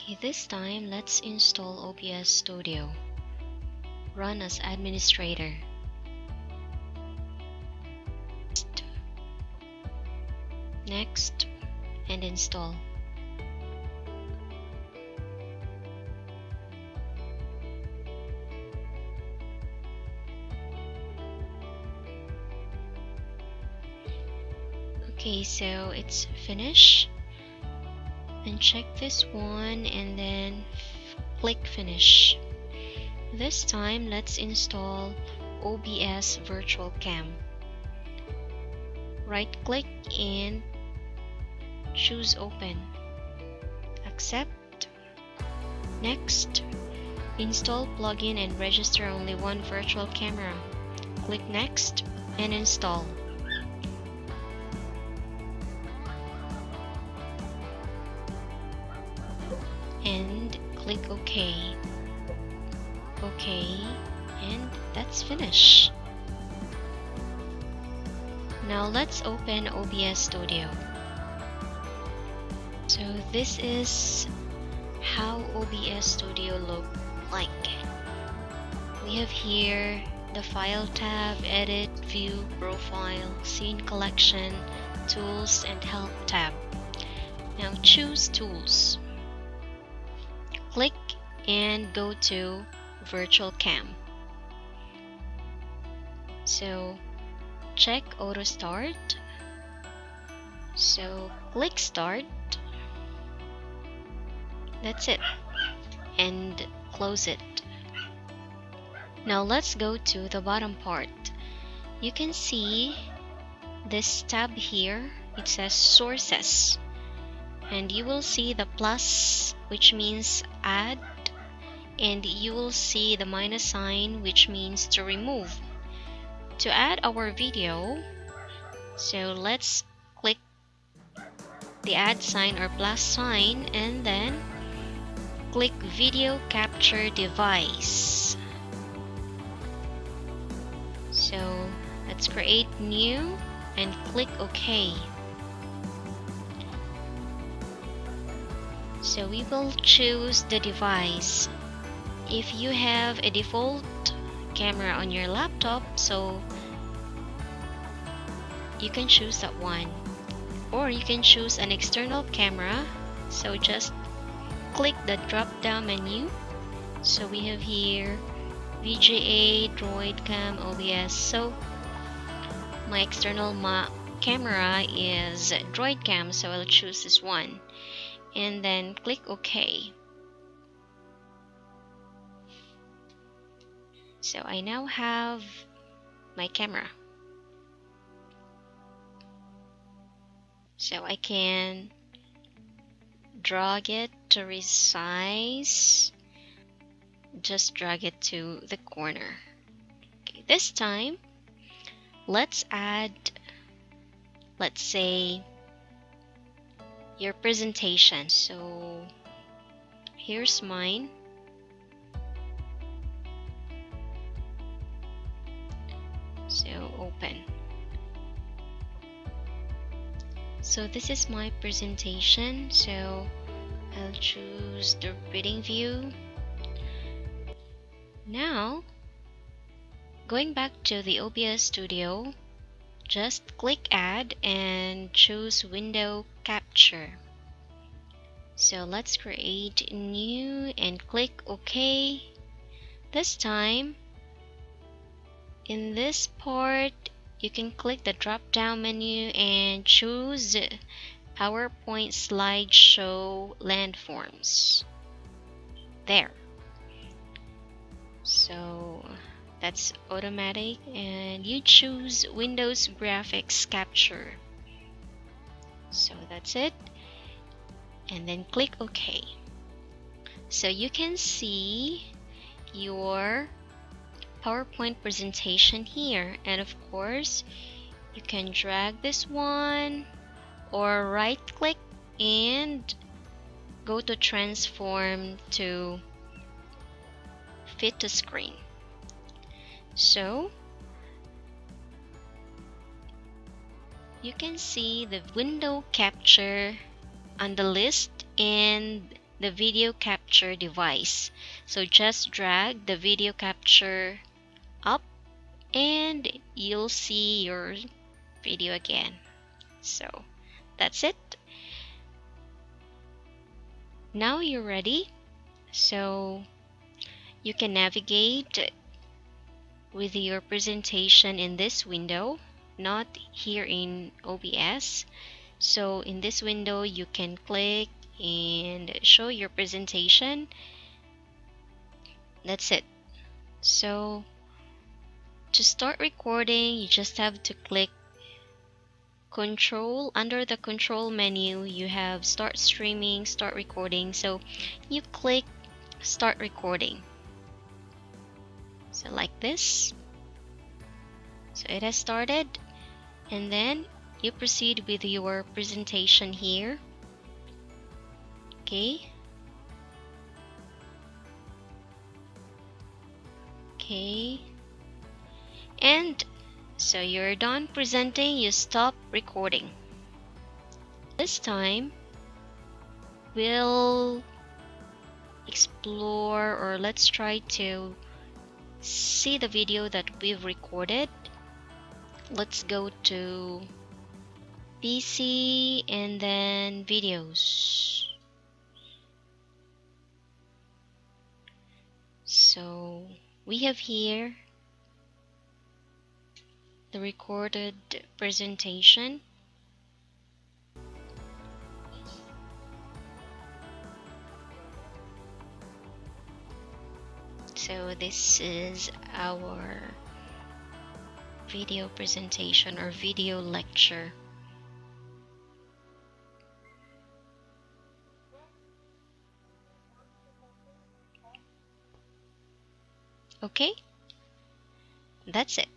Okay, this time let's install OBS Studio. Run as administrator. Next, and install. Okay, so it's finished. And check this one and then click finish. This time let's install OBS Virtual Cam. Right click and choose open. Accept. Next, install plugin and register only one virtual camera. Click next and install. And click OK. OK, and that's finished. Now let's open OBS Studio. So this is how OBS Studio look like. We have here the File tab, Edit, View, Profile, Scene Collection, Tools, and Help tab. Now choose Tools. Click and go to Virtual Cam. So check Auto Start. So click Start. That's it. And close it. Now let's go to the bottom part. You can see this tab here. It says Sources. And you will see the plus, which means add. And you will see the minus sign, which means to remove. To add our video, so let's click the add sign or plus sign and then click video capture device. So let's create new and click OK. So we will choose the device. If you have a default camera on your laptop, so you can choose that one, or you can choose an external camera. So just click the drop down menu. So we have here VGA, Droid Cam, OBS. So my external camera is Droid Cam, so I'll choose this one and then click OK. So I now have my camera. So I can drag it to resize. Just drag it to the corner. Okay, this time, let's add, let's say, your presentation. So here's mine. So open. So this is my presentation. So I'll choose the reading view. Now, going back to the OBS Studio, just click add and choose window capture. So let's create new and click OK. This time, in this part, you can click the drop down menu and choose PowerPoint slideshow landforms. There. So that's automatic, and you choose Windows Graphics Capture. So that's it, and then click OK. So you can see your PowerPoint presentation here, and of course you can drag this one or right click and go to transform to fit to screen. So you can see the window capture on the list, and the video capture device. So just drag the video capture up and you'll see your video again. So that's it. Now you're ready. So you can navigate with your presentation in this window, not here in OBS. So in this window, you can click and show your presentation. That's it. So to start recording, you just have to click control. Under the control menu, you have start streaming, start recording. So you click start recording. So like this. So it has started, and then you proceed with your presentation here. Okay. Okay. And so you're done presenting, you stop recording. This time, we'll explore, or let's try to see the video that we've recorded. Let's go to PC and then videos. So we have here the recorded presentation. So this is our video presentation or video lecture. Okay, that's it.